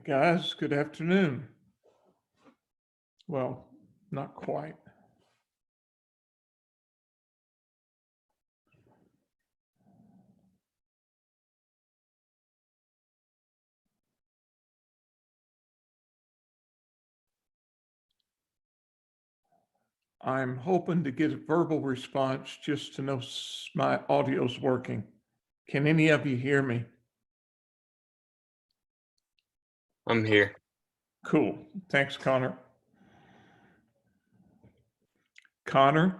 Hey guys, good afternoon. Well, not quite. I'm hoping to get a verbal response just to know my audio's working. Can any of you hear me? I'm here. Cool. Thanks, Connor. Connor?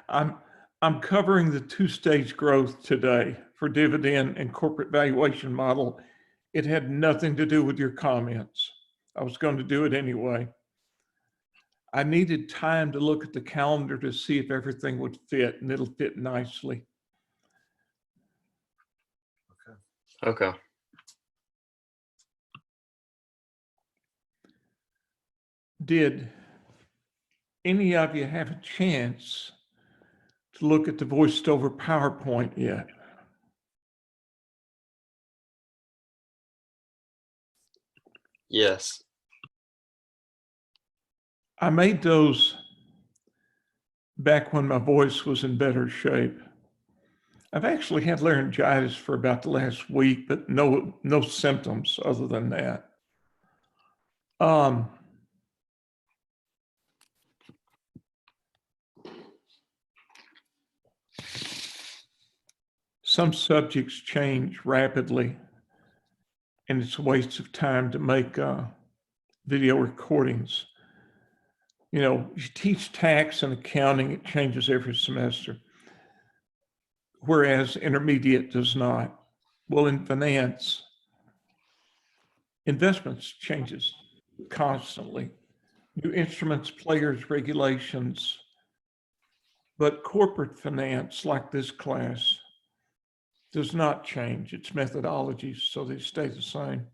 I'm covering the two-stage growth today for dividend and corporate valuation model. It had nothing to do with your comments. I was going to do it anyway. I needed time to look at the calendar to see if everything would fit, and it'll fit nicely. Okay. Did any of you have a chance to look at the voiced over PowerPoint yet? Yes. I made those back when my voice was in better shape. I've actually had laryngitis for about the last week, but no symptoms other than that. Some subjects change rapidly, and it's a waste of time to make video recordings. You know, you teach tax and accounting, it changes every semester, whereas intermediate does not. Well, in finance, investments changes constantly. New instruments, players, regulations, but corporate finance, like this class, does not change its methodologies, so they stay the same.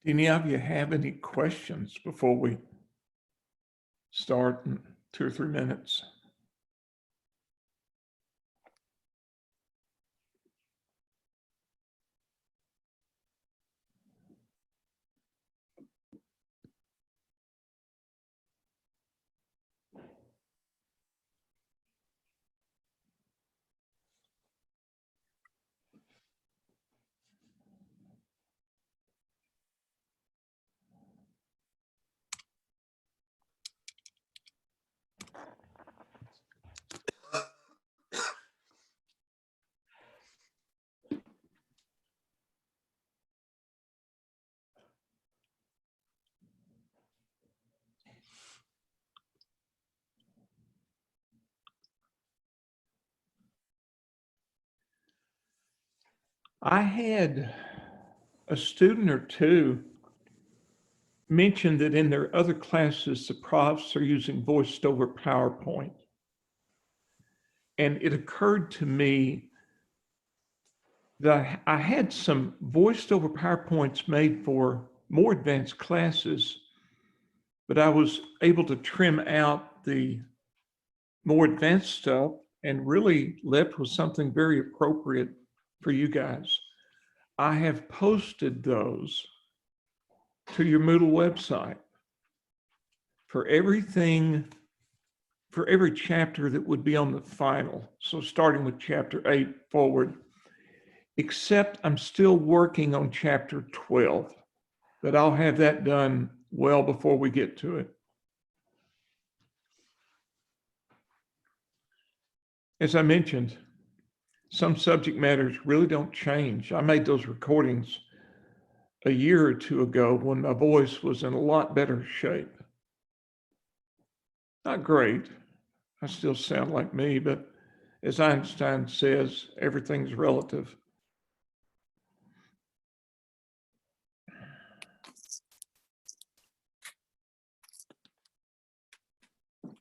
Do any of you have any questions before we start in 2 or 3 minutes? I had a student or two mention that in their other classes, the profs are using voiced over PowerPoint. And it occurred to me that I had some voiced over PowerPoints made for more advanced classes, but I was able to trim out the more advanced stuff and really left with something very appropriate for you guys. I have posted those to your Moodle website for everything, for every chapter that would be on the final. So starting with chapter 8 forward, except I'm still working on chapter 12, but I'll have that done well before we get to it. As I mentioned, some subject matters really don't change. I made those recordings a year or two ago when my voice was in a lot better shape. Not great. I still sound like me, but as Einstein says, everything's relative.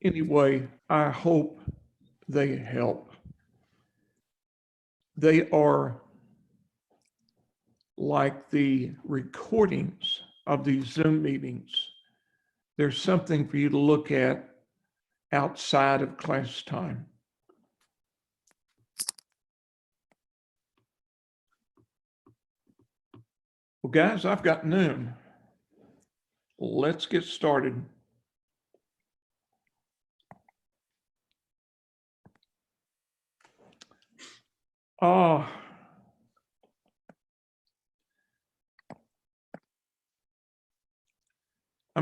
Anyway, I hope they help. they are like the recordings of these Zoom meetings. There's something for you to look at outside of class time. Well, guys, I've got noon. Let's get started. I'm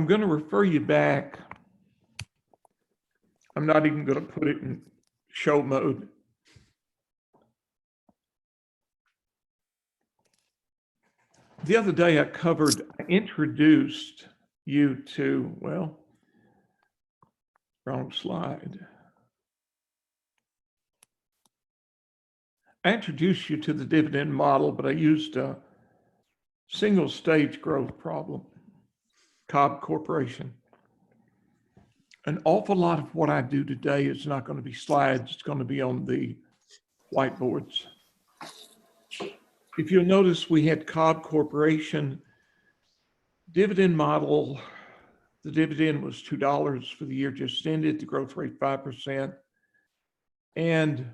going to refer you back. I'm not even going to put it in show mode. The other day I introduced you to, well, wrong slide. I introduced you to the dividend model, but I used a single stage growth problem, Cobb Corporation. An awful lot of what I do today is not going to be slides. It's going to be on the whiteboards. If you'll notice, we had Cobb Corporation dividend model. The dividend was $2 for the year just ended, the growth rate 5%. And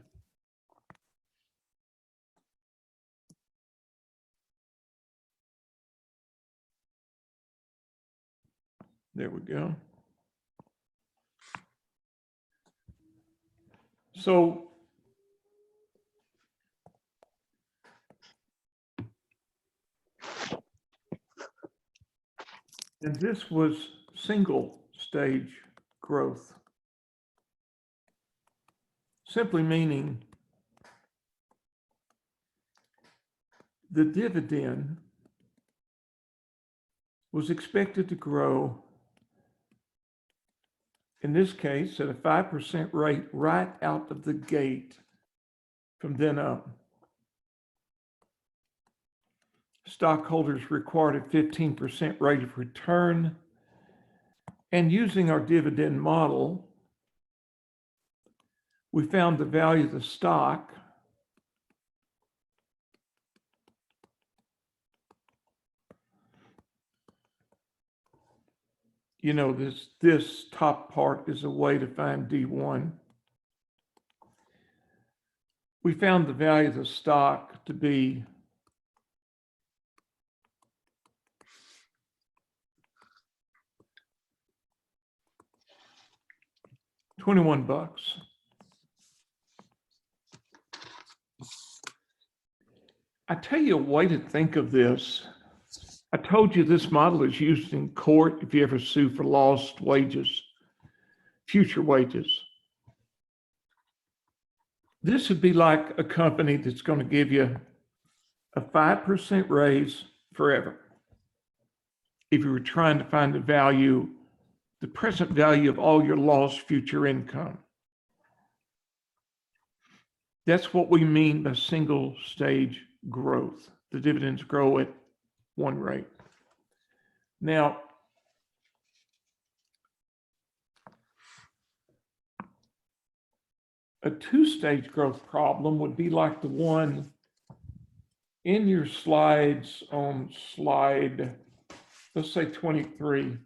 there we go. So and this was single stage growth, simply meaning the dividend was expected to grow, in this case, at a 5% rate right out of the gate from then up. Stockholders required a 15% rate of return. And using our dividend model, we found the value of the stock this top part is a way to find D1. We found the value of the stock to be $21. I tell you a way to think of this. I told you this model is used in court if you ever sue for lost wages, future wages. This would be like a company that's going to give you a 5% raise forever. If you were trying to find the value, the present value of all your lost future income. That's what we mean by single stage growth. The dividends grow at one rate. Now, a two-stage growth problem would be like the one in your slides on slide, let's say 23.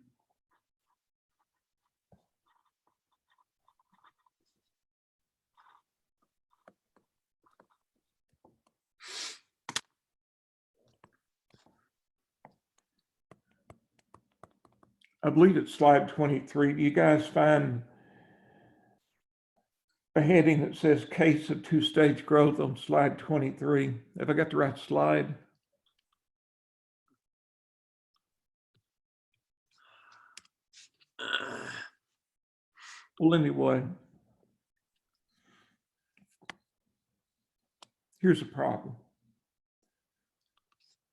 I believe it's slide 23. Do you guys find a heading that says case of two-stage growth on slide 23? Have I got the right slide? Well, anyway, here's a problem.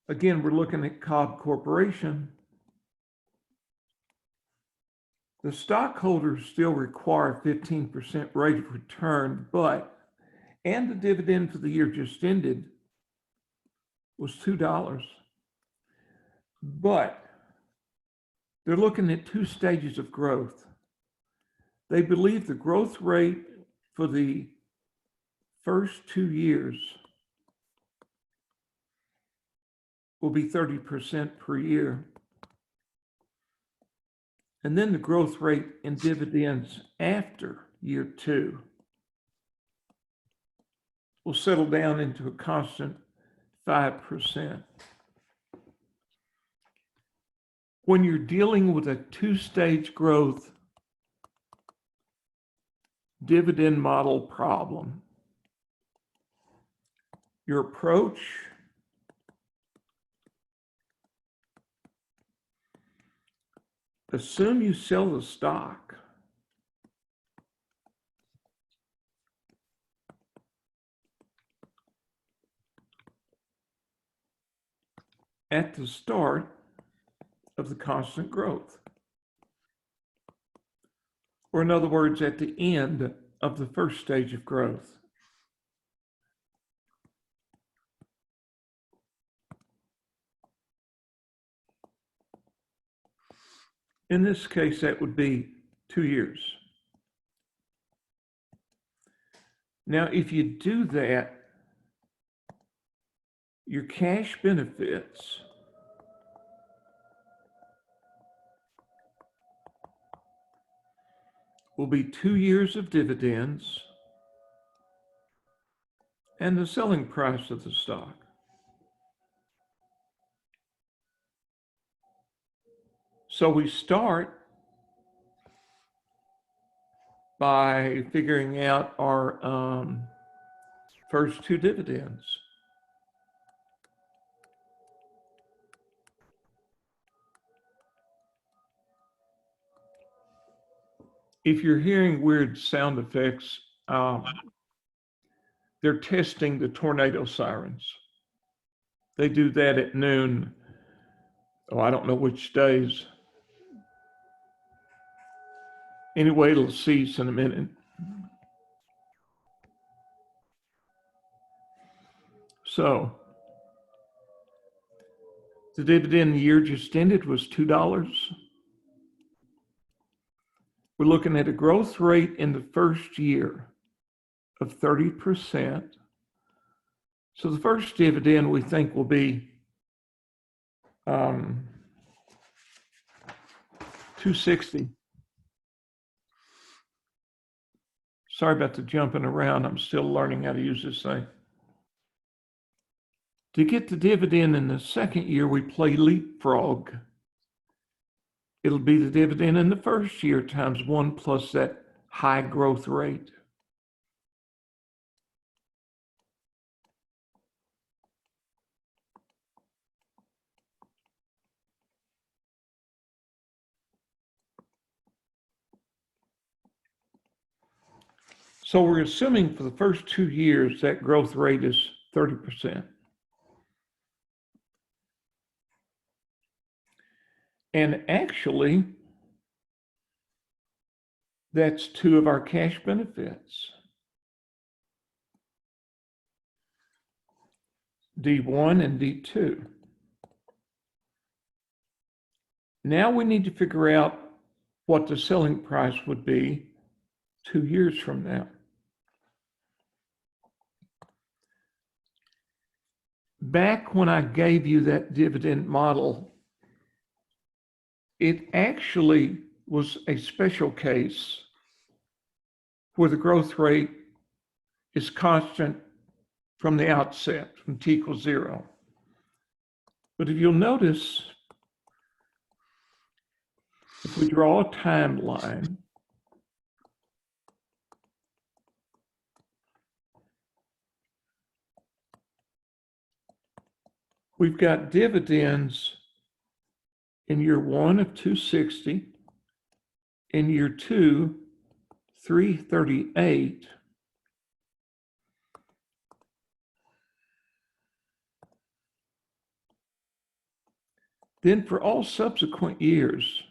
Again, we're looking at Cobb Corporation. The stockholders still require a 15% rate of return, and the dividend for the year just ended was $2. But they're looking at two stages of growth. They believe the growth rate for the first 2 years will be 30% per year. And then the growth rate in dividends after year 2 will settle down into a constant 5%. When you're dealing with a 2-stage growth dividend model problem, your approach assume you sell the stock at the start of the constant growth. Or in other words, at the end of the first stage of growth. In this case, that would be 2 years. Now, if you do that, your cash benefits will be 2 years of dividends and the selling price of the stock. So we start by figuring out our first 2 dividends. If you're hearing weird sound effects, they're testing the tornado sirens. They do that at noon. Oh, I don't know which days. Anyway, it'll cease in a minute. So, the dividend year just ended was $2. We're looking at a growth rate in the first year of 30%. So the first dividend we think will be $2.60. Sorry about the jumping around. I'm still learning how to use this thing. To get the dividend in the second year, we play leapfrog. It'll be the dividend in the first year times 1 plus that high growth rate. So we're assuming for the first 2 years that growth rate is 30%. And actually, that's 2 of our cash benefits. D1 and D2. Now we need to figure out what the selling price would be 2 years from now. Back when I gave you that dividend model, it actually was a special case where the growth rate is constant from the outset, from t equals 0. But if you'll notice, if we draw a timeline, we've got dividends in year 1 of 260, in year 2, 338, then for all subsequent years,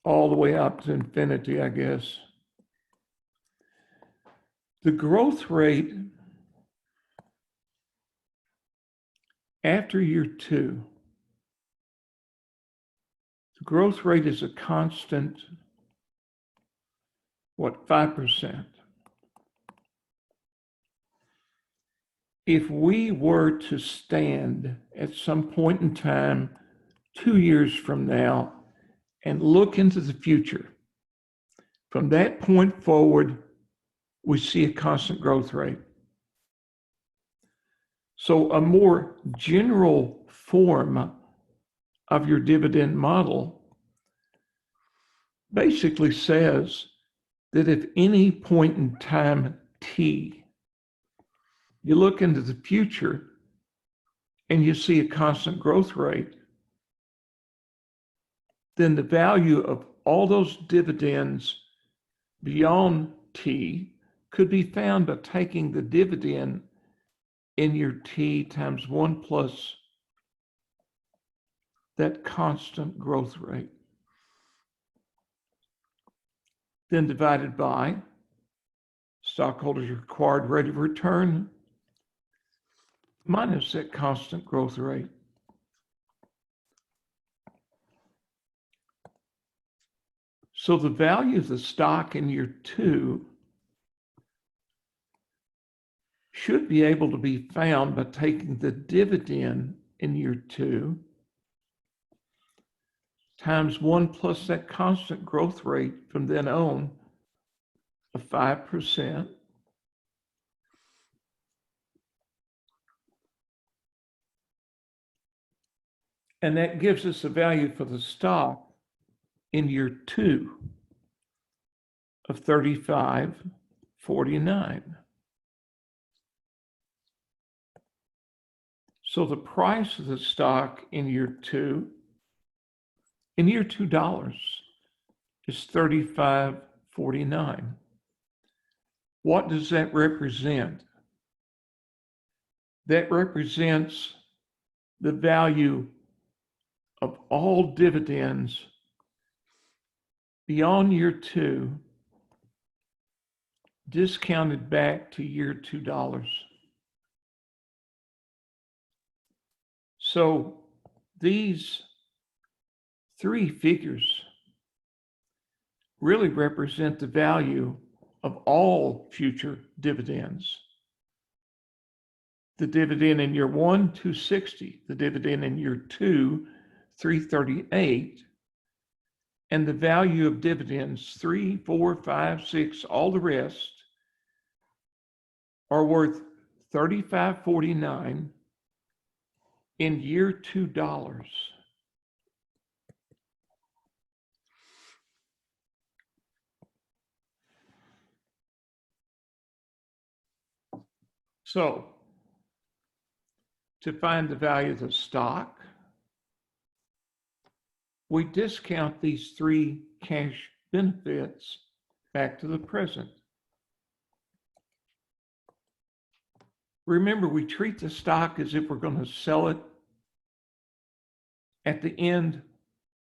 all the way up to infinity, I guess, the growth rate after year 2, the growth rate is a constant, 5%. if we were to stand at some point in time, 2 years from now, and look into the future, from that point forward, we see a constant growth rate. So a more general form of your dividend model basically says that if any point in time T, you look into the future and you see a constant growth rate, then the value of all those dividends beyond T could be found by taking the dividend in your T times 1 plus that constant growth rate, then divided by stockholders' required rate of return minus that constant growth rate. So the value of the stock in year 2 should be able to be found by taking the dividend in year 2 times 1 plus that constant growth rate from then on of 5%. And that gives us a value for the stock in year 2 of $35.49. So the price of the stock in year 2, in year $2, is $35.49. What does that represent? That represents the value of all dividends beyond year 2, discounted back to year $2. So these 3 figures really represent the value of all future dividends. The dividend in year 1, $2.60, the dividend in year 2, $3.38, and the value of dividends 3, 4, 5, 6, all the rest are worth $35.49 in year $2. So to find the value of the stock, we discount these 3 cash benefits back to the present. Remember, we treat the stock as if we're going to sell it at the end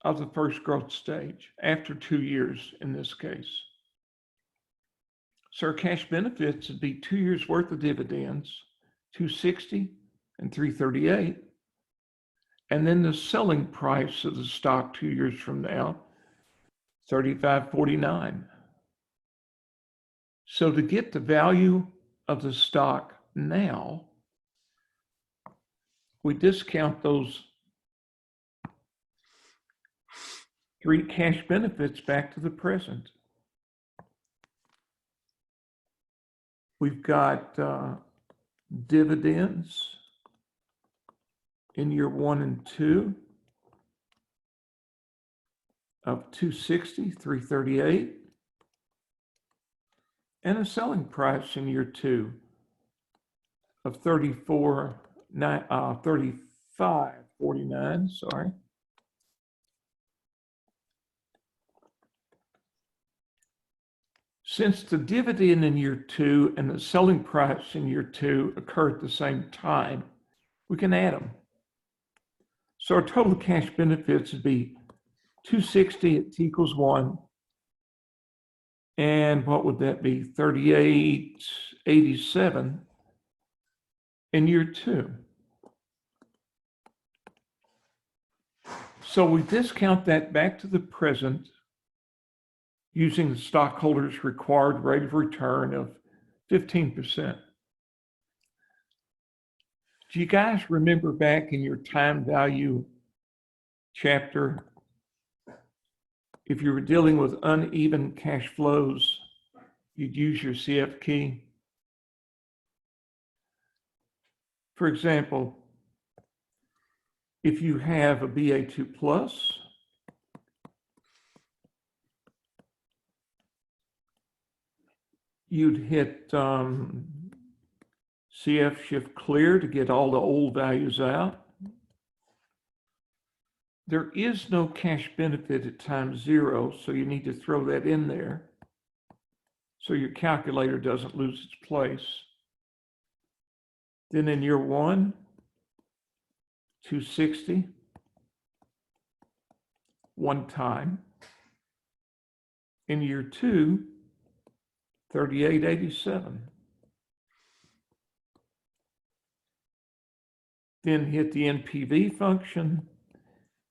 of the first growth stage, after 2 years in this case. So our cash benefits would be 2 years worth of dividends, $2.60 and $3.38. And then the selling price of the stock 2 years from now, $35.49. So to get the value of the stock now, we discount those 3 cash benefits back to the present. We've got dividends in year 1 and 2 of $2.60, $3.38, and a selling price in year 2 of $35.49, sorry. Since the dividend in year 2 and the selling price in year 2 occur at the same time, we can add them. So our total cash benefits would be $2.60 at T equals 1. And what would that be? $38.87 in year 2. So we discount that back to the present using the stockholders' required rate of return of 15%. Do you guys remember back in your time value chapter, if you were dealing with uneven cash flows, you'd use your CF key? For example, if you have a BA2 plus, you'd hit CF shift clear to get all the old values out. There is no cash benefit at time 0, so you need to throw that in there so your calculator doesn't lose its place. Then in year 1, 260, one time. In year 2, 3887. Then hit the NPV function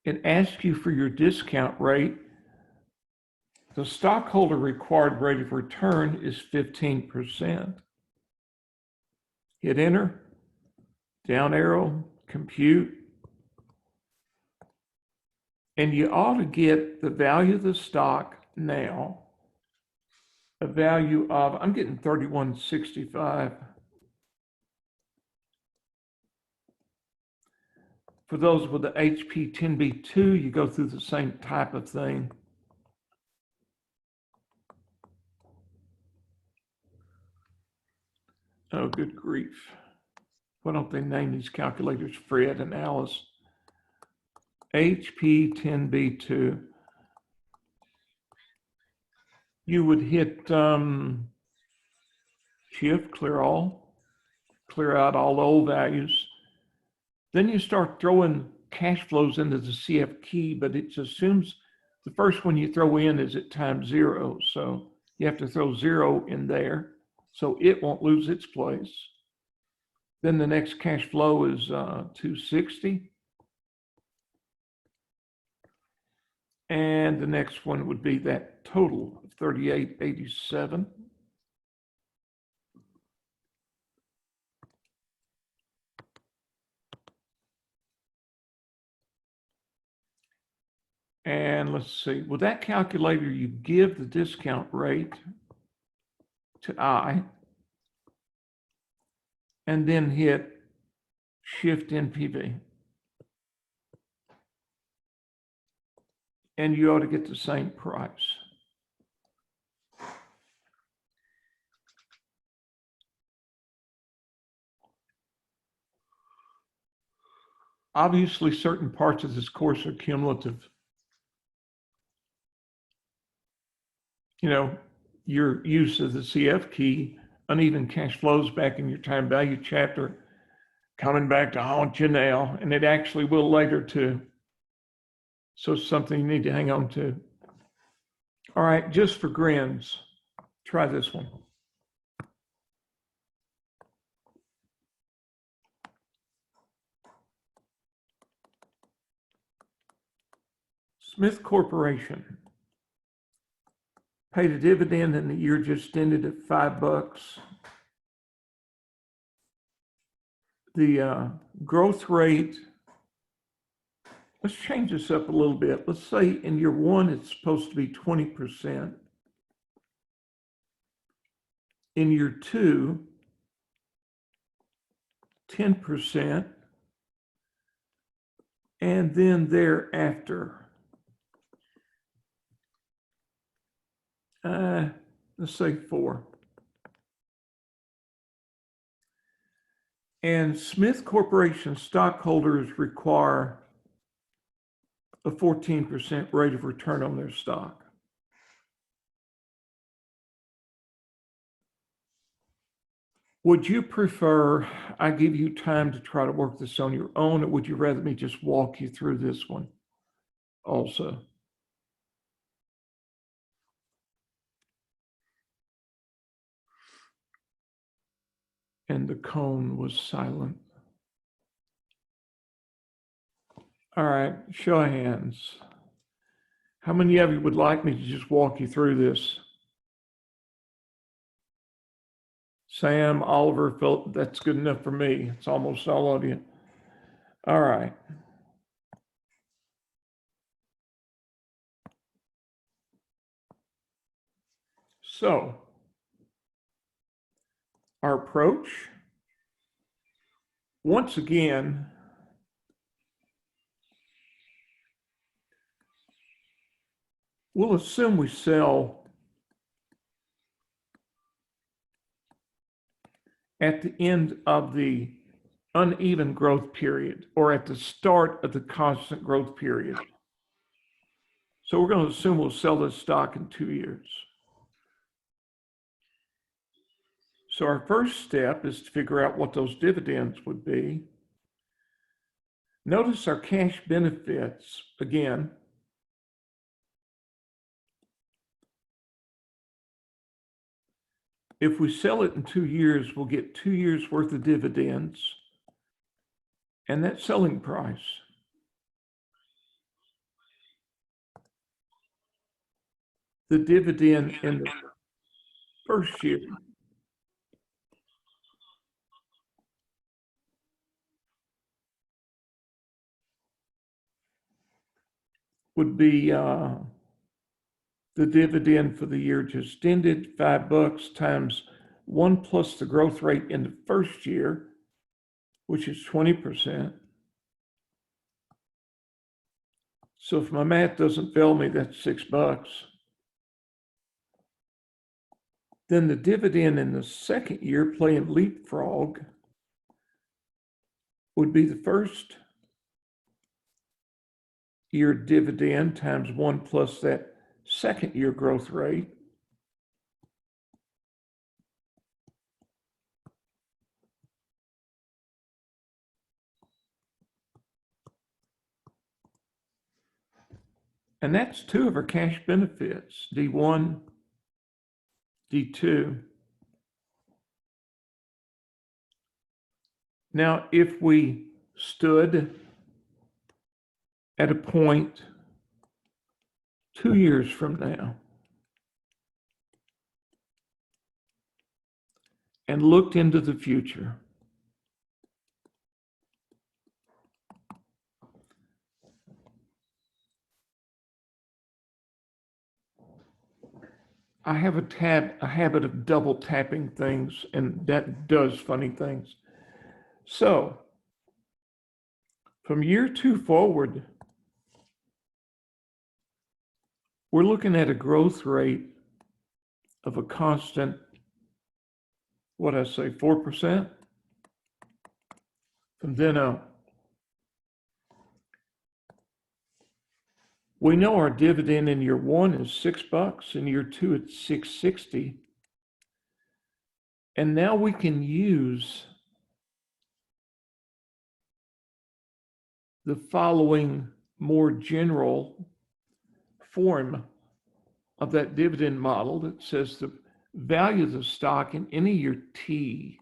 and ask you for your discount rate. The stockholder required rate of return is 15%. Hit enter, down arrow, compute, and you ought to get the value of the stock now, a value of, I'm getting 3165. For those with the HP10B2, you go through the same type of thing. Oh, good grief. Why don't they name these calculators Fred and Alice? HP10B2. You would hit shift, clear all, clear out all the old values. Then you start throwing cash flows into the CF key, but it assumes the first one you throw in is at time 0. So you have to throw 0 in there so it won't lose its place. Then the next cash flow is 260. And the next one would be that total of 3887. And let's see, with that calculator, you give the discount rate to I, and then hit shift NPV. And you ought to get the same price. Obviously, certain parts of this course are cumulative. You know, your use of the CF key, uneven cash flows back in your time value chapter, coming back to haunt you now, and it actually will later too. So it's something you need to hang on to. All right, just for grins, try this one. Smith Corporation paid a dividend in the year just ended at $5. The growth rate, let's change this up a little bit. Let's say in year 1, it's supposed to be 20%. In year 2, 10%. And then thereafter, let's say 4. And Smith Corporation stockholders require a 14% rate of return on their stock. Would you prefer I give you time to try to work this on your own, or would you rather me just walk you through this one also? And the cone was silent. All right, show of hands. How many of you would like me to just walk you through this? Sam, Oliver, Philip, that's good enough for me. It's almost all of you. All right. So, our approach, once again, we'll assume we sell at the end of the uneven growth period or at the start of the constant growth period. So we're going to assume we'll sell this stock in 2 years. So our first step is to figure out what those dividends would be. Notice our cash benefits again. If we sell it in 2 years, we'll get 2 years worth of dividends and that selling price. The dividend in the first year would be the dividend for the year just ended, $5 times 1 plus the growth rate in the first year, which is 20%. So if my math doesn't fail me, that's $6. Then the dividend in the second year, playing leapfrog, would be the first year dividend times 1 plus that second year growth rate. And that's 2 of our cash benefits, D1, D2. Now, if we stood at a point 2 years from now and looked into the future, I have a habit of double tapping things, and that does funny things. So from year 2 forward, we're looking at a growth rate of a constant, what I say, 4% from then on. We know our dividend in year 1 is $6. In year 2, it's $6.60. And now we can use the following more general form of that dividend model that says the value of the stock in any year T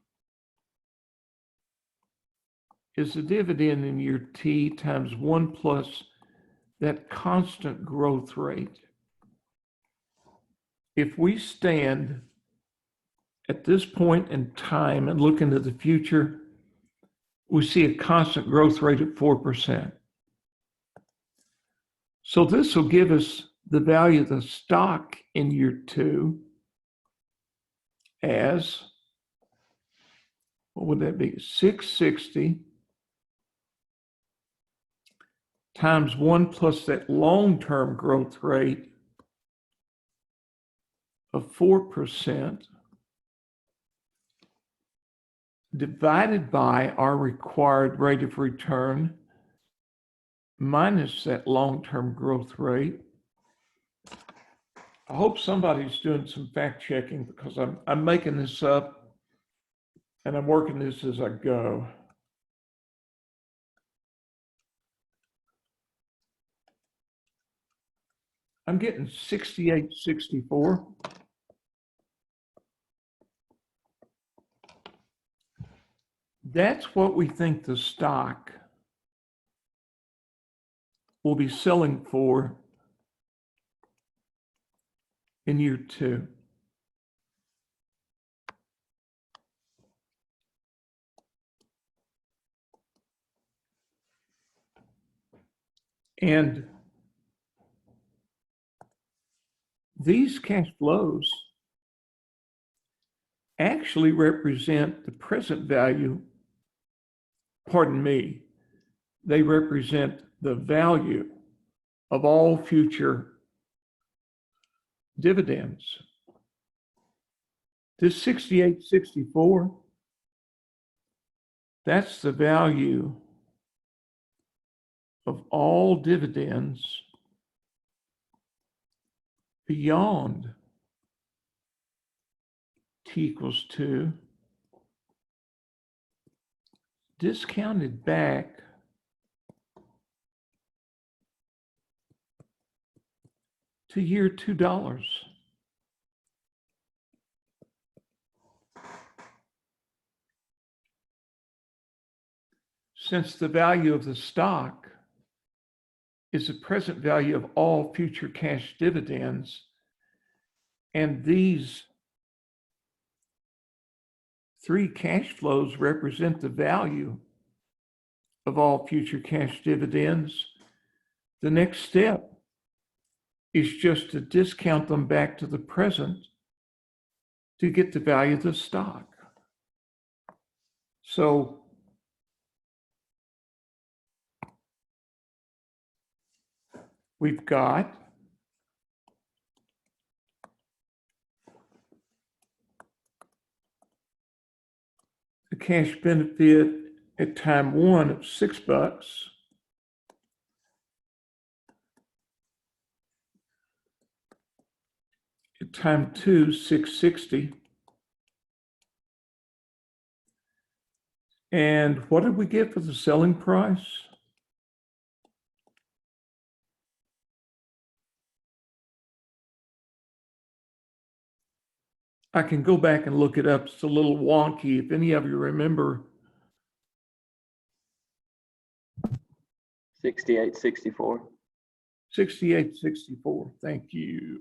is the dividend in year T times 1 plus that constant growth rate. If we stand at this point in time and look into the future, we see a constant growth rate of 4%. So this will give us the value of the stock in year 2 as, what would that be? $6.60 times 1 plus that long-term growth rate of 4% divided by our required rate of return minus that long-term growth rate. I hope somebody's doing some fact checking because I'm making this up and I'm working this as I go. I'm getting 68.64. That's what we think the stock will be selling for in year 2. And these cash flows actually represent the present value. Pardon me, they represent the value of all future dividends. This 6864, that's the value of all dividends beyond t equals 2, discounted back to year $2. Since the value of the stock is the present value of all future cash dividends, and these three cash flows represent the value of all future cash dividends, the next step is just to discount them back to the present to get the value of the stock. So we've got the cash benefit at time 1 of $6. At time 2, $6.60. And what did we get for the selling price? I can go back and look it up. It's a little wonky. If any of you remember. 6864. 6864. Thank you.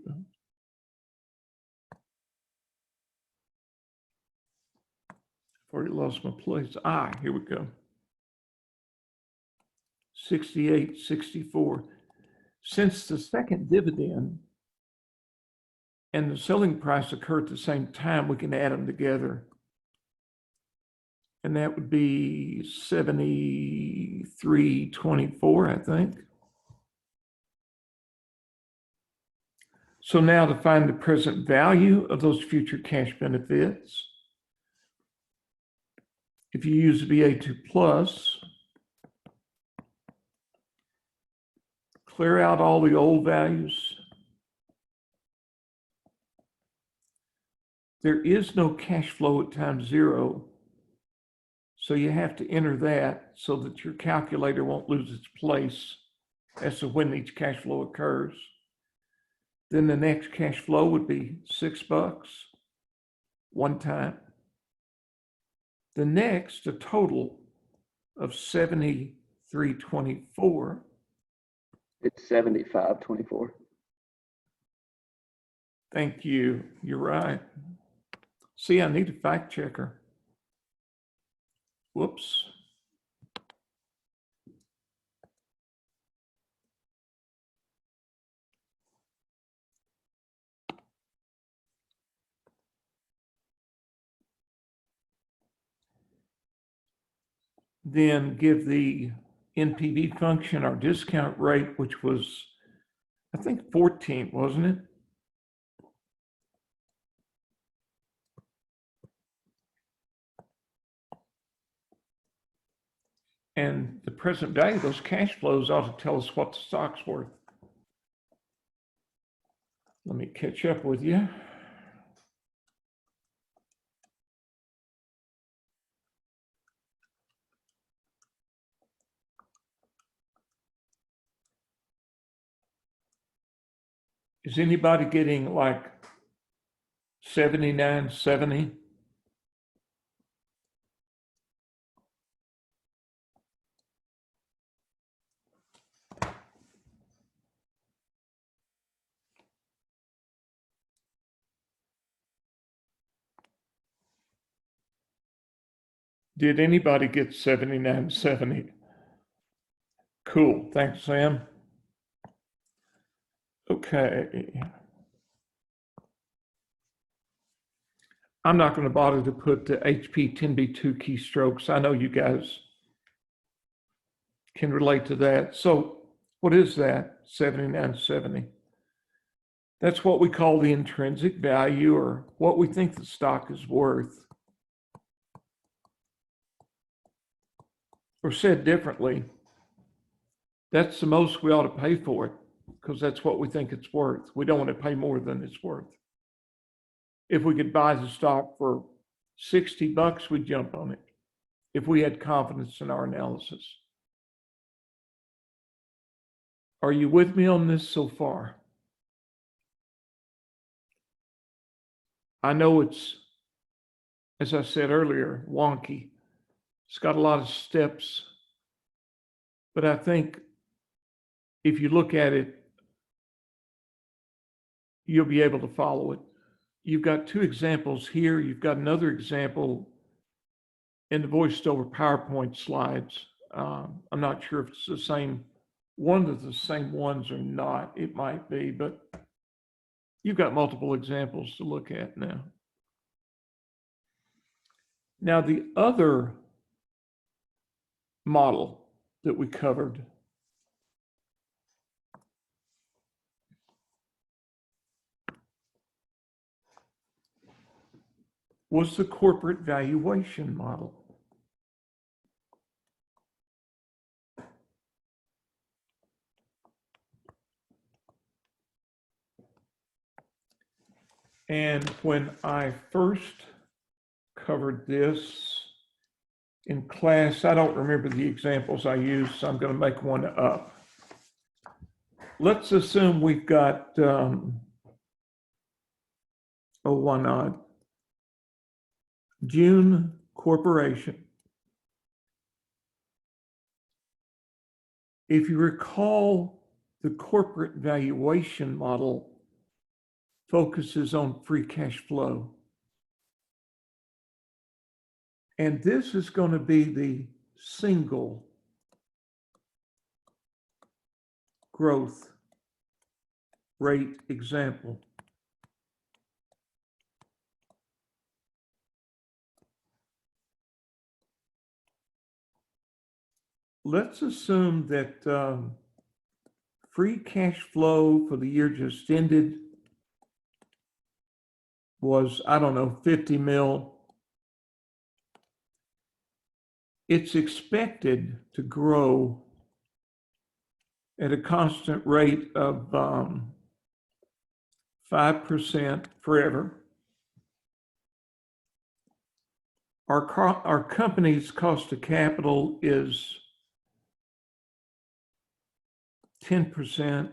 I've already lost my place. Here we go. 6864. Since the second dividend and the selling price occur at the same time, we can add them together. And that would be 7324, I think. So now to find the present value of those future cash benefits, if you use VA2 plus, clear out all the old values. There is no cash flow at time 0, so you have to enter that so that your calculator won't lose its place as to when each cash flow occurs. Then the next cash flow would be $6 one time. The next, a total of 7324. It's 7524. Thank you. You're right. See, I need a fact checker. Whoops. Then give the NPV function our discount rate, which was, I think, 14, wasn't it? And the present value of those cash flows ought to tell us what the stock's worth. Let me catch up with you. Is anybody getting like 79.70? Did anybody get 79.70? Cool. Thanks, Sam. Okay. I'm not going to bother to put the HP 10B2 keystrokes. I know you guys can relate to that. So what is that? 7970. That's what we call the intrinsic value, or what we think the stock is worth. Or said differently, that's the most we ought to pay for it, because that's what we think it's worth. We don't want to pay more than it's worth. If we could buy the stock for $60, we'd jump on it if we had confidence in our analysis. Are you with me on this so far? I know it's, as I said earlier, wonky. It's got a lot of steps, but I think if you look at it, you'll be able to follow it. You've got two examples here. You've got another example in the voiced over PowerPoint slides. I'm not sure if it's the same, one of the same ones or not. It might be, but you've got multiple examples to look at now. Now, the other model that we covered was the corporate valuation model. And when I first covered this in class, I don't remember the examples I used, so I'm going to make one up. Let's assume we've got, why not? June Corporation. If you recall, the corporate valuation model focuses on free cash flow. And this is going to be the single growth rate example. Let's assume that free cash flow for the year just ended was, I don't know, 50 mil. It's expected to grow at a constant rate of 5% forever. Our company's cost of capital is 10%.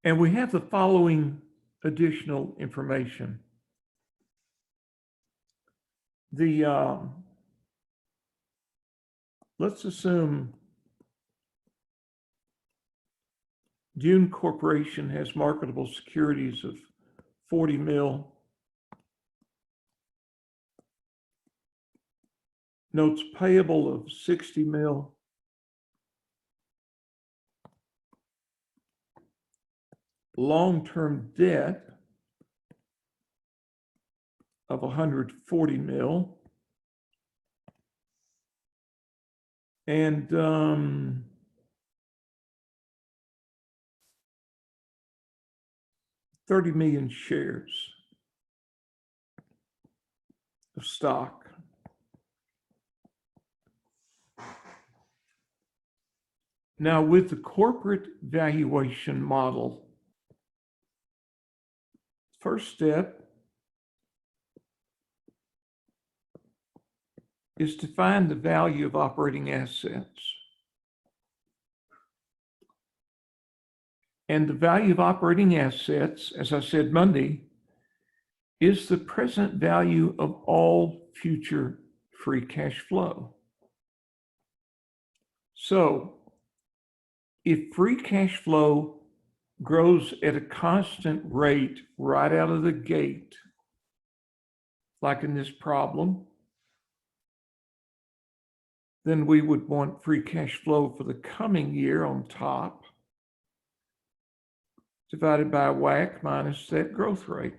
And we have the following additional information. Let's assume June Corporation has marketable securities of 40 mil. Notes payable of 60 mil. Long-term debt of 140 mil. And 30 million shares of stock. Now, with the corporate valuation model, first step is to find the value of operating assets. And the value of operating assets, as I said Monday, is the present value of all future free cash flow. So, if free cash flow grows at a constant rate right out of the gate, like in this problem, Then we would want free cash flow for the coming year on top, divided by WACC minus that growth rate.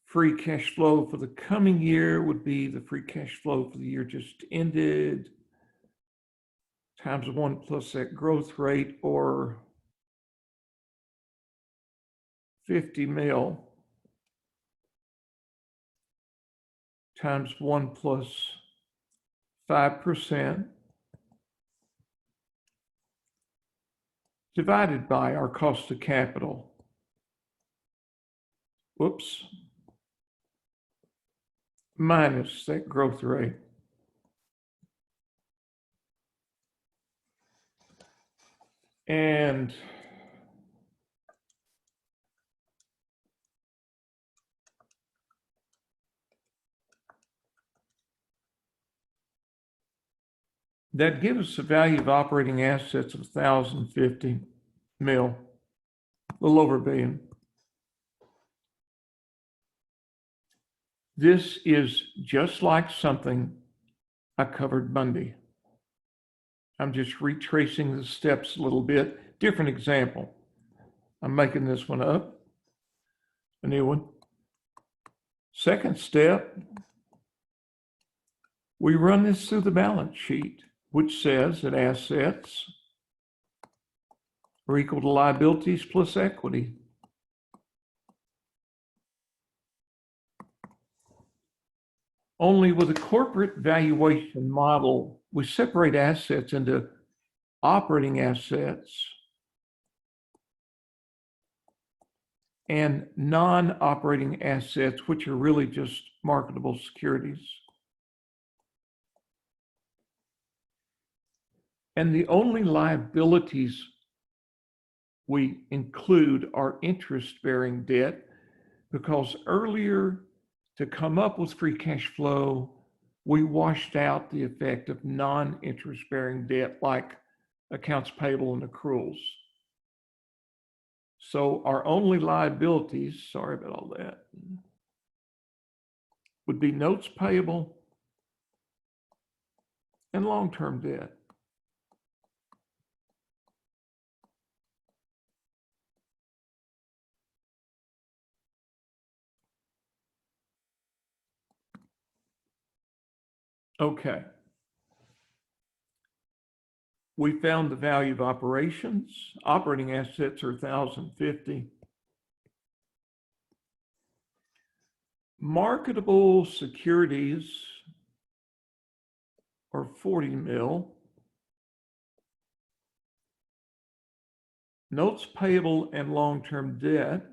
Free cash flow for the coming year would be the free cash flow for the year just ended times 1 plus that growth rate, or 50 mil times 1 plus 5% divided by our cost of capital. Whoops. Minus that growth rate. And that gives us a value of operating assets of 1,050 mil, a little over $1 billion. This is just like something I covered Monday. I'm just retracing the steps a little bit. Different example. I'm making this one up, a new one. Second step, we run this through the balance sheet, which says that assets are equal to liabilities plus equity. Only with a corporate valuation model, we separate assets into operating assets and non-operating assets, which are really just marketable securities. And the only liabilities we include are interest-bearing debt, because earlier, to come up with free cash flow, we washed out the effect of non-interest-bearing debt like accounts payable and accruals. So our only liabilities, sorry about all that, would be notes payable and long-term debt. Okay. We found the value of operations. Operating assets are 1,050. Marketable securities are 40 mil. Notes payable and long-term debt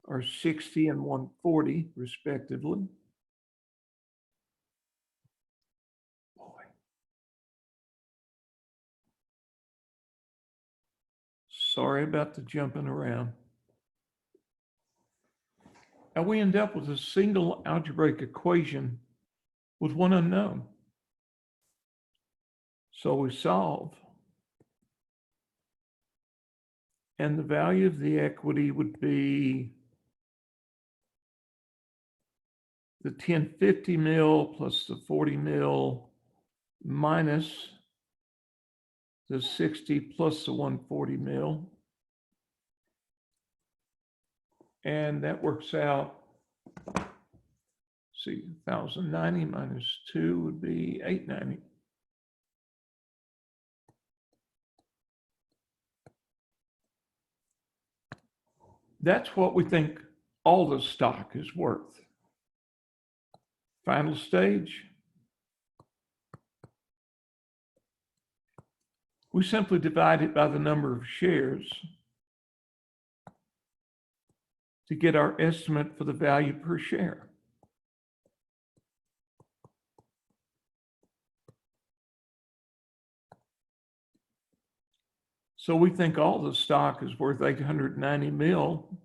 are 60 and 140 respectively. Sorry about the jumping around. And we end up with a single algebraic equation with one unknown. So we solve. And the value of the equity would be the 1050 mil plus the 40 mil minus the 60 plus the 140 mil. And that works out, see, 1,090 minus 2 would be 890. That's what we think all the stock is worth. Final stage. We simply divide it by the number of shares to get our estimate for the value per share. So we think all the stock is worth 890 mil,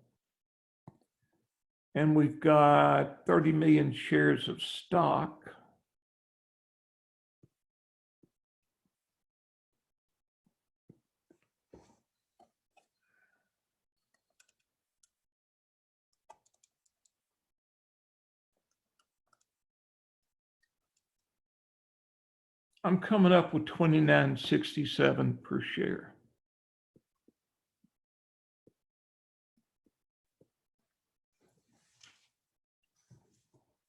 and we've got 30 million shares of stock. I'm coming up with 29.67 per share.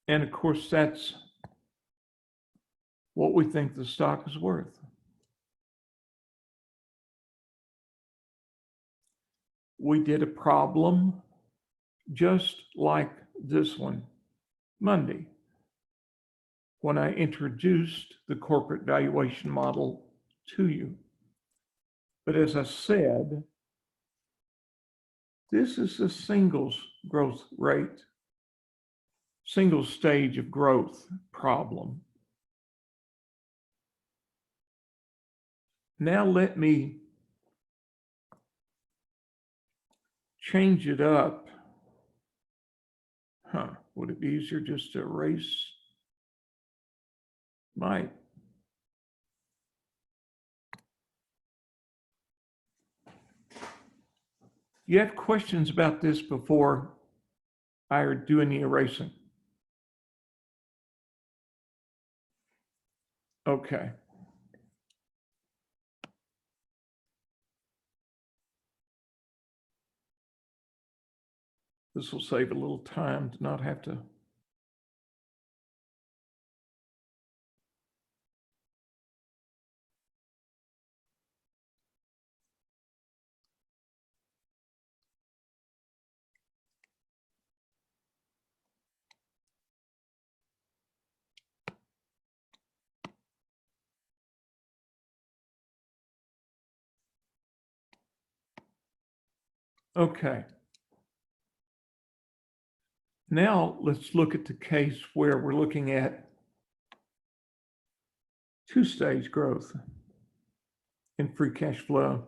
And of course, that's what we think the stock is worth. We did a problem just like this one Monday when I introduced the corporate valuation model to you. But as I said, this is a singles growth rate, single stage of growth problem. Now let me change it up. Would it be easier just to erase? Might. You have questions about this before I do any erasing? Okay. This will save a little time to not have to. Okay. Now let's look at the case where we're looking at two-stage growth in free cash flow.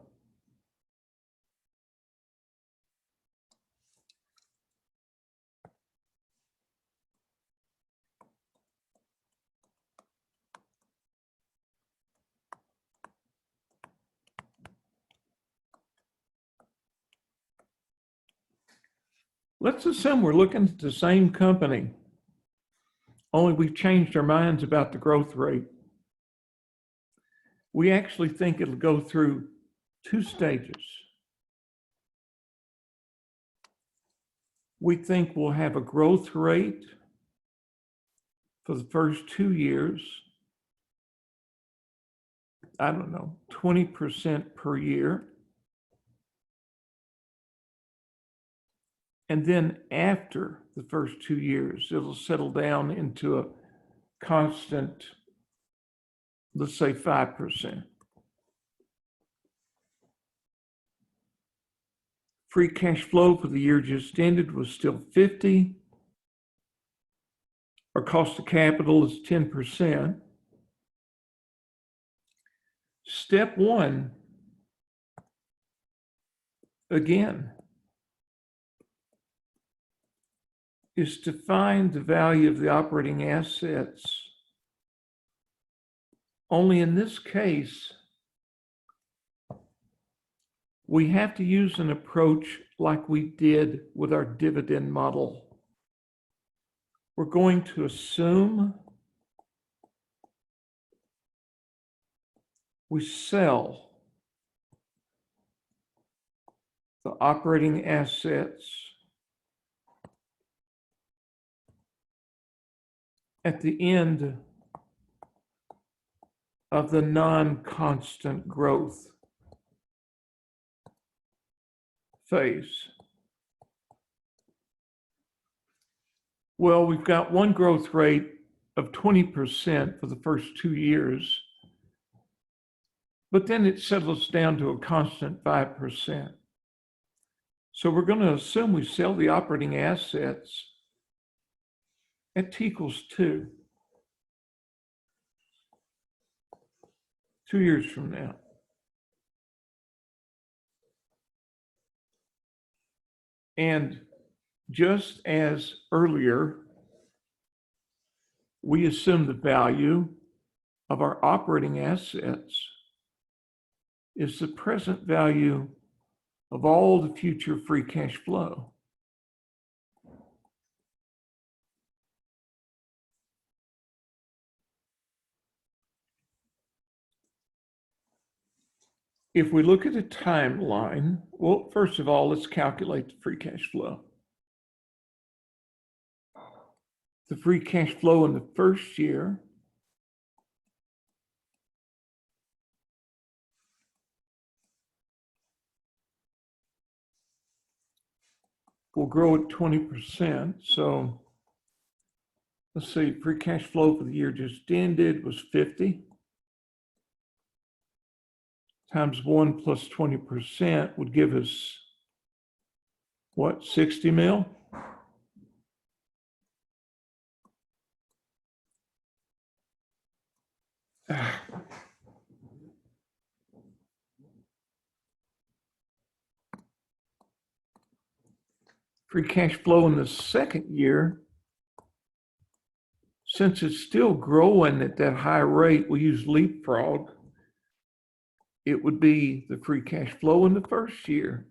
Let's assume we're looking at the same company, only we've changed our minds about the growth rate. We actually think it'll go through two stages. We think we'll have a growth rate for the first 2 years, I don't know, 20% per year. And then after the first 2 years, it'll settle down into a constant, let's say 5%. Free cash flow for the year just ended was still 50. Our cost of capital is 10%. Step one, again, is to find the value of the operating assets. Only in this case, we have to use an approach like we did with our dividend model. We're going to assume we sell the operating assets at the end of the non-constant growth phase. Well, we've got one growth rate of 20% for the first 2 years, but then it settles down to a constant 5%. So we're going to assume we sell the operating assets at t equals 2, 2 years from now. And just as earlier, we assume the value of our operating assets is the present value of all the future free cash flow. if we look at a timeline, well, first of all, let's calculate the free cash flow. The free cash flow in the first year will grow at 20%. So let's see, free cash flow for the year just ended was 50. Times 1 plus 20% would give us, what, 60 mil? Free cash flow in the second year, since it's still growing at that high rate, we use leapfrog. It would be the free cash flow in the first year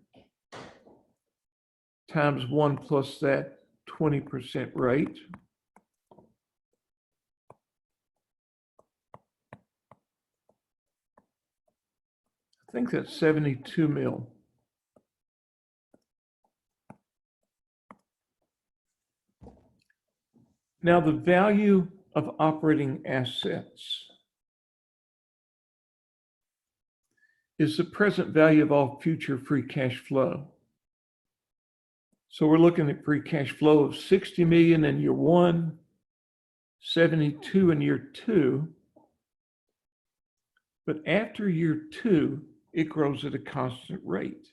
times 1 plus that 20% rate. I think that's 72 mil. Now, the value of operating assets is the present value of all future free cash flow. So we're looking at free cash flow of 60 million in year 1, 72 in year 2. But after year 2, it grows at a constant rate.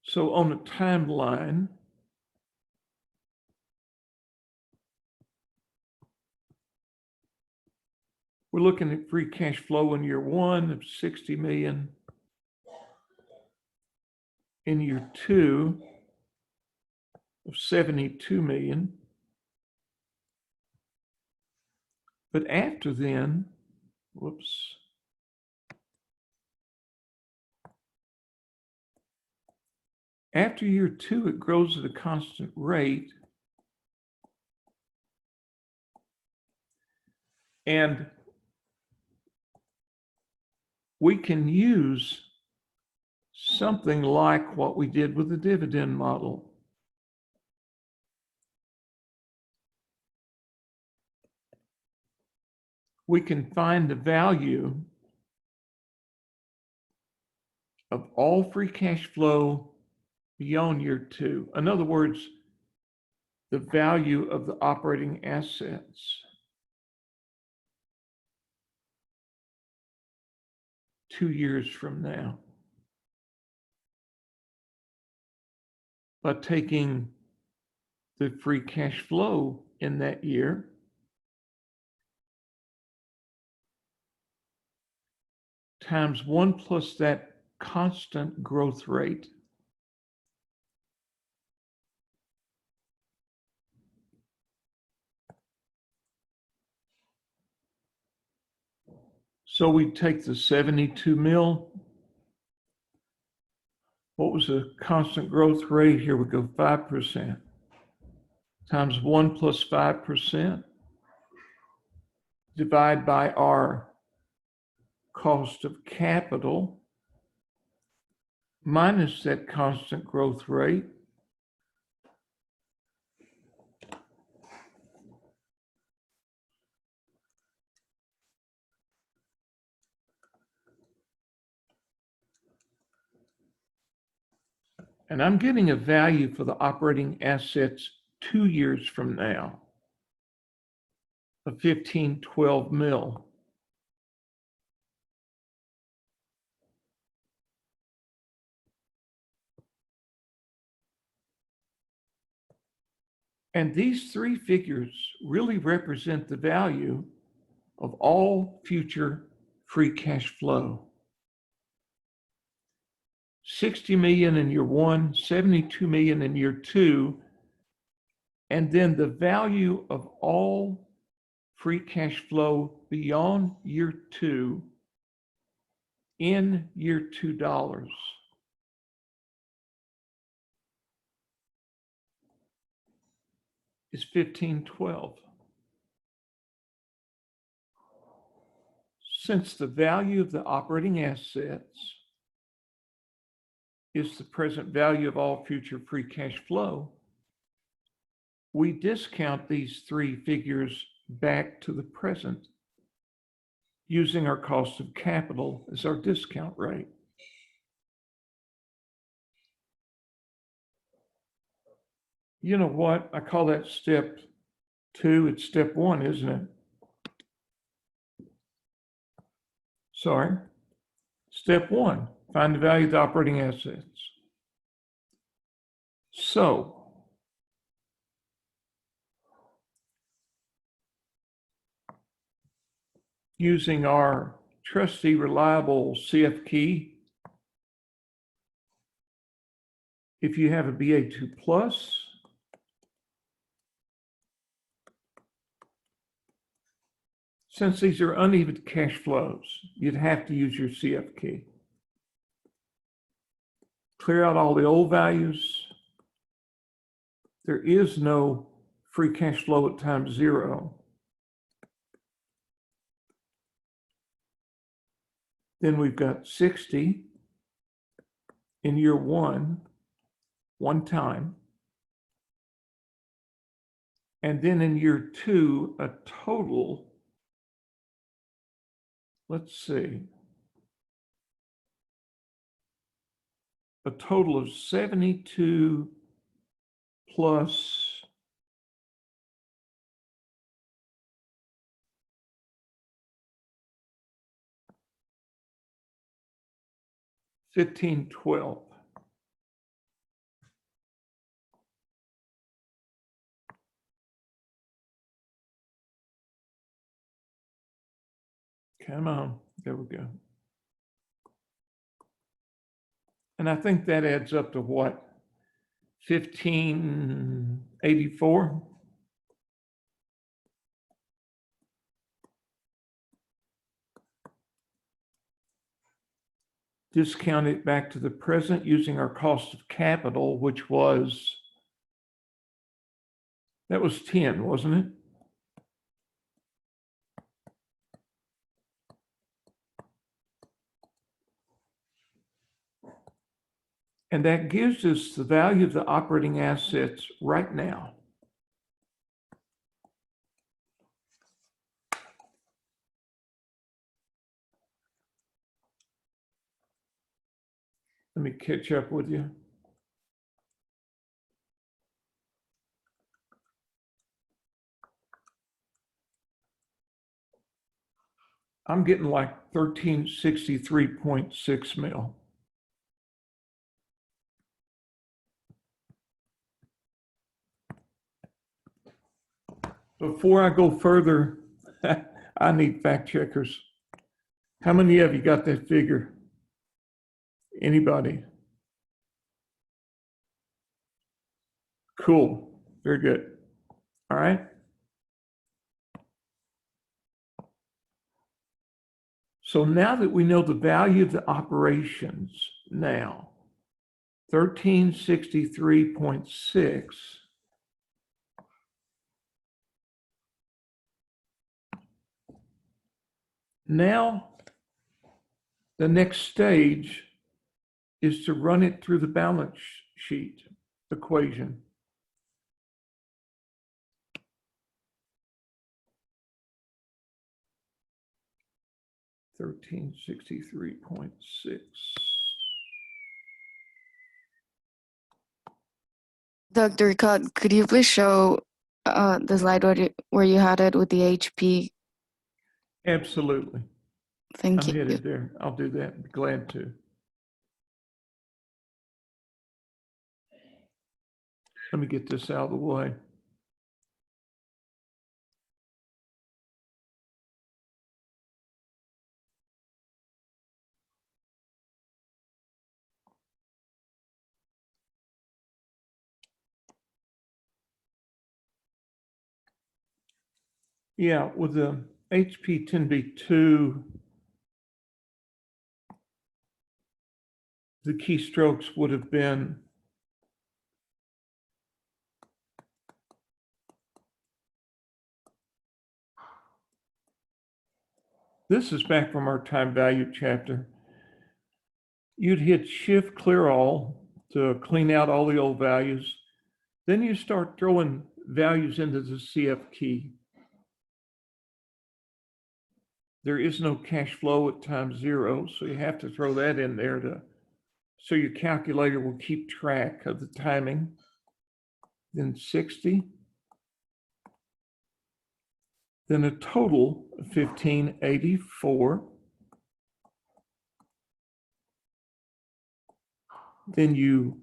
So on a timeline, we're looking at free cash flow in year 1 of 60 million. In year 2 of 72 million. But after then, after year 2, it grows at a constant rate. And we can use something like what we did with the dividend model. We can find the value of all free cash flow beyond year 2. In other words, the value of the operating assets 2 years from now, by taking the free cash flow in that year times 1 plus that constant growth rate. So we take the 72 mil. What was the constant growth rate? Here we go, 5%. Times 1 plus 5%. Divide by our cost of capital minus that constant growth rate. And I'm getting a value for the operating assets 2 years from now of 1512 mil. And these three figures really represent the value of all future free cash flow. 60 million in year 1, 72 million in year 2, and then the value of all free cash flow beyond year 2 in year $2 is 1512. since the value of the operating assets is the present value of all future free cash flow, we discount these three figures back to the present using our cost of capital as our discount rate. You know what? I call that step 2. It's step 1, isn't it? Sorry. Step 1, find the value of the operating assets. So, using our trusty, reliable CF key, if you have a BA2 plus, since these are uneven cash flows, you'd have to use your CF key. Clear out all the old values. There is no free cash flow at time 0. Then we've got 60 in year 1, one time. And then in year 2, a total, let's see, a total of 72 plus $15.12. Come on, there we go. And I think that adds up to what? 1584? Discount it back to the present using our cost of capital, which was, that was 10, wasn't it? And that gives us the value of the operating assets right now. Let me catch up with you. I'm getting like 1363.6 mil. Before I go further, I need fact checkers. How many of you got that figure? Anybody? Cool. Very good. All right. So now that we know the value of the operations now, 1363.6, now the next stage is to run it through the balance sheet equation. $1363.6. Dr. Cott, could you please show the slide where you had it with the HP? Absolutely. Thank I'm you. headed there. I'll do that. Be glad to. Let me get this out of the way. Yeah, with the HP 10B2, the keystrokes would have been This is back from our time value chapter. You'd hit Shift Clear All to clean out all the old values. Then you start throwing values into the CF key. There is no cash flow at time 0, so you have to throw that in there so your calculator will keep track of the timing. Then 60. Then a total of 1584. Then you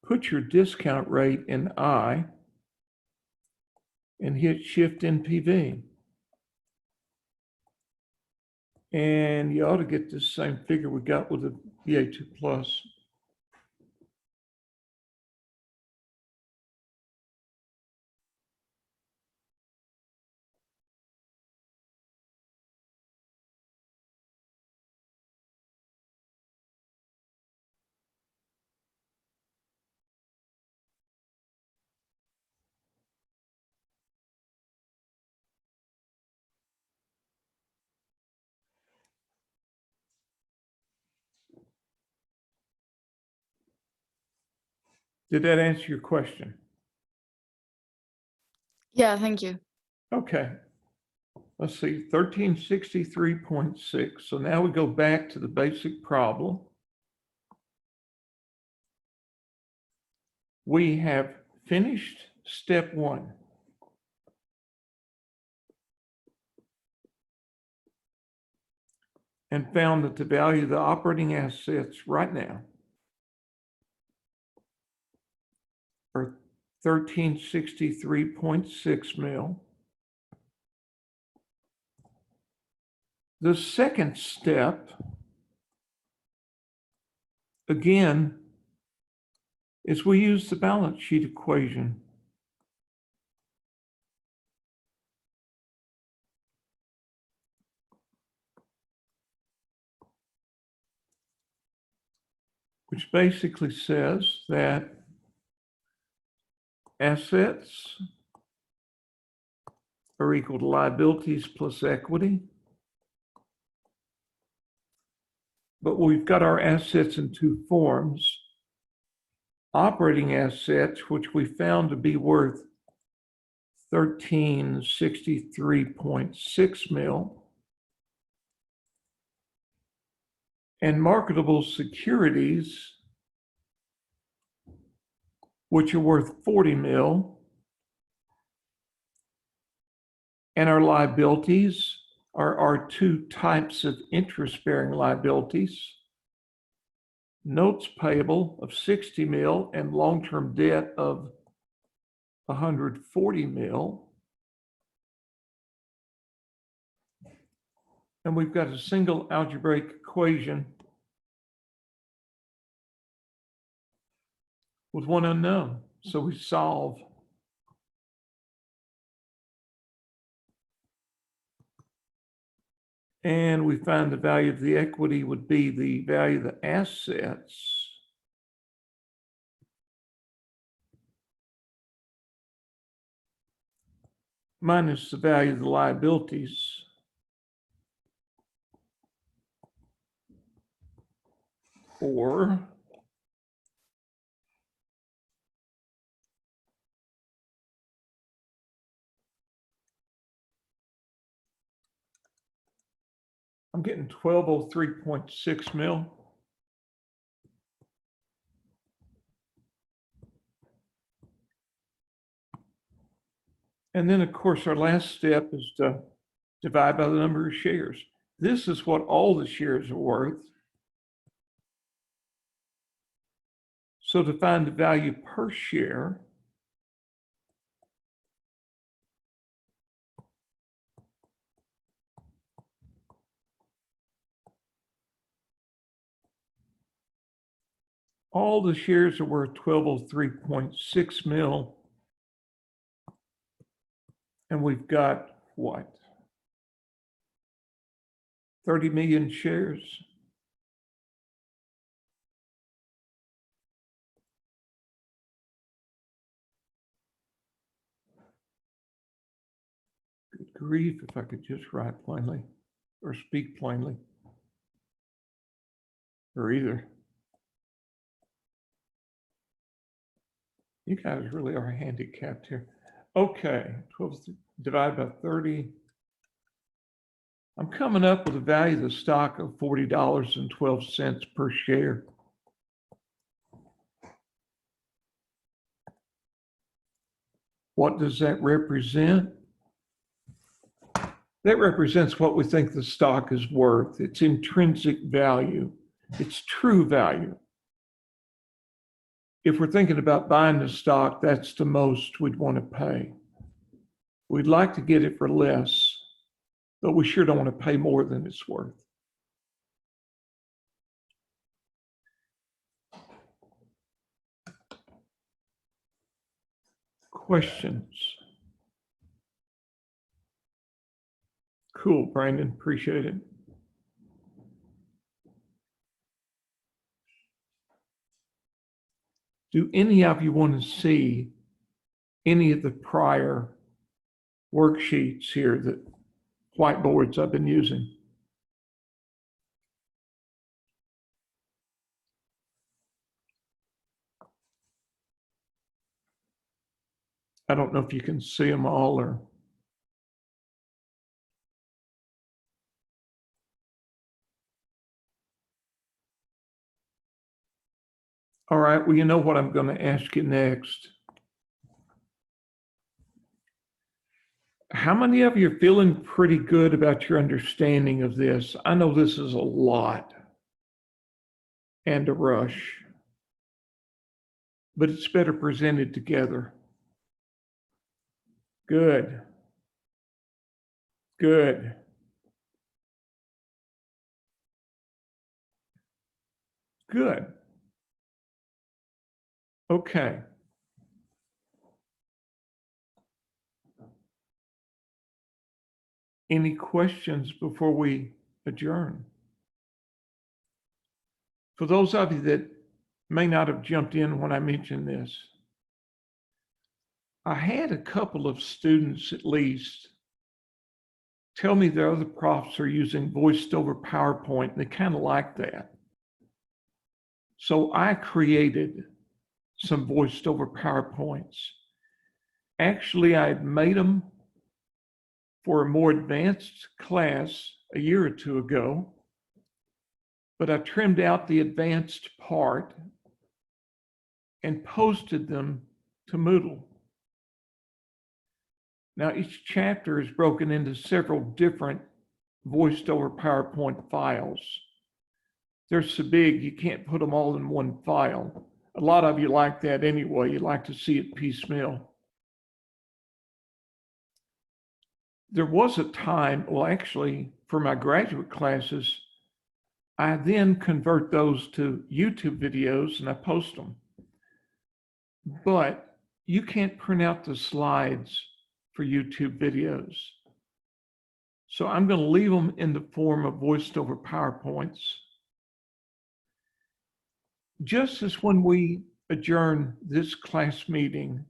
put your discount rate in I and hit Shift NPV. And you ought to get this same figure we got with the BA2 Plus. Did that answer your question? Yeah, thank you. Okay. Let's see, 1363.6. So now we go back to the basic problem. We have finished step 1. And found that the value of the operating assets right now are 1363.6 mil. The second step, again, is we use the balance sheet equation. Which basically says that assets are equal to liabilities plus equity. But we've got our assets in 2 forms. Operating assets, which we found to be worth 1363.6 mil. And marketable securities, which are worth 40 mil. And our liabilities are our 2 types of interest-bearing liabilities. Notes payable of 60 mil and long-term debt of 140 mil. And we've got a single algebraic equation with one unknown. So we solve. And we find the value of the equity would be the value of the assets minus the value of the liabilities or I'm getting 1203.6 mil. And then, of course, our last step is to divide by the number of shares. This is what all the shares are worth. So to find the value per share, all the shares are worth 1203.6 mil. And we've got what? 30 million shares. Good grief, if I could just write plainly. or speak plainly, or either. You guys really are handicapped here. Okay, 12 divided by 30. I'm coming up with a value of the stock of $40.12 per share. What does that represent? That represents what we think the stock is worth. It's intrinsic value. It's true value. If we're thinking about buying the stock, that's the most we'd want to pay. We'd like to get it for less, but we sure don't want to pay more than it's worth. Questions? Cool, Brandon, appreciate it. Do any of you want to see any of the prior worksheets here, the whiteboards I've been using? I don't know if you can see them all or. All right, well, you know what I'm going to ask you next. How many of you are feeling pretty good about your understanding of this? I know this is a lot and a rush, but it's better presented together. Good. Good. Good. Okay. Any questions before we adjourn? For those of you that may not have jumped in when I mentioned this, I had a couple of students at least tell me their other profs are using voiced over PowerPoint, and they kind of like that. So I created some voiced over PowerPoints. Actually, I had made them for a more advanced class a year or two ago, but I trimmed out the advanced part and posted them to Moodle. Now, each chapter is broken into several different voiced over PowerPoint files. They're so big, you can't put them all in one file. A lot of you like that anyway. You like to see it piecemeal. There was a time, well, actually, for my graduate classes, I then convert those to YouTube videos and I post them. But you can't print out the slides for YouTube videos. So I'm going to leave them in the form of voiced over PowerPoints. Just as when we adjourn this class meeting,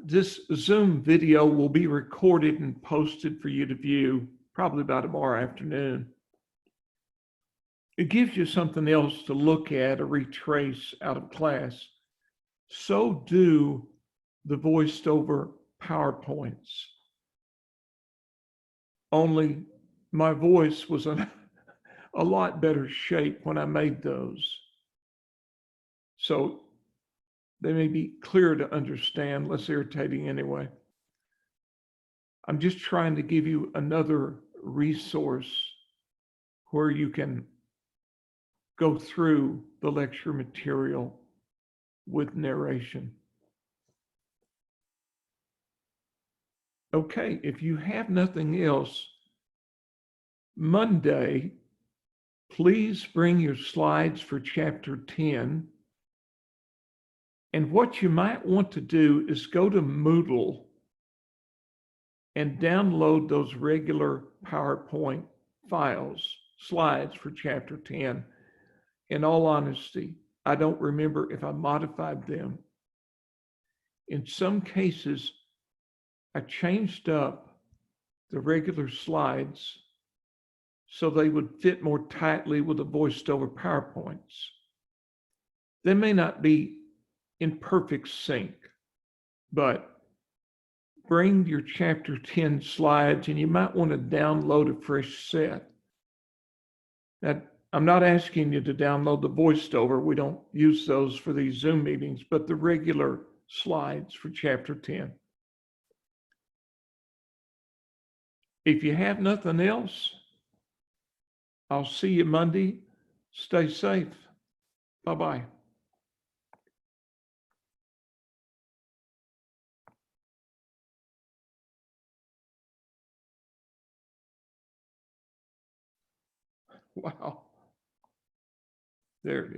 this Zoom video will be recorded and posted for you to view probably by tomorrow afternoon. It gives you something else to look at or retrace out of class. So do the voiced over PowerPoints. Only my voice was in a lot better shape when I made those. So they may be clear to understand, less irritating anyway. I'm just trying to give you another resource where you can go through the lecture material with narration. Okay, if you have nothing else, Monday, please bring your slides for chapter 10. And what you might want to do is go to Moodle and download those regular PowerPoint files, slides for chapter 10. In all honesty, I don't remember if I modified them. In some cases, I changed up the regular slides so they would fit more tightly with the voiced over PowerPoints. They may not be in perfect sync, but bring your chapter 10 slides and you might want to download a fresh set. Now, I'm not asking you to download the voiced over. We don't use those for these Zoom meetings, but the regular slides for chapter 10. If you have nothing else, I'll see you Monday. Stay safe. Bye-bye. Wow. There it is.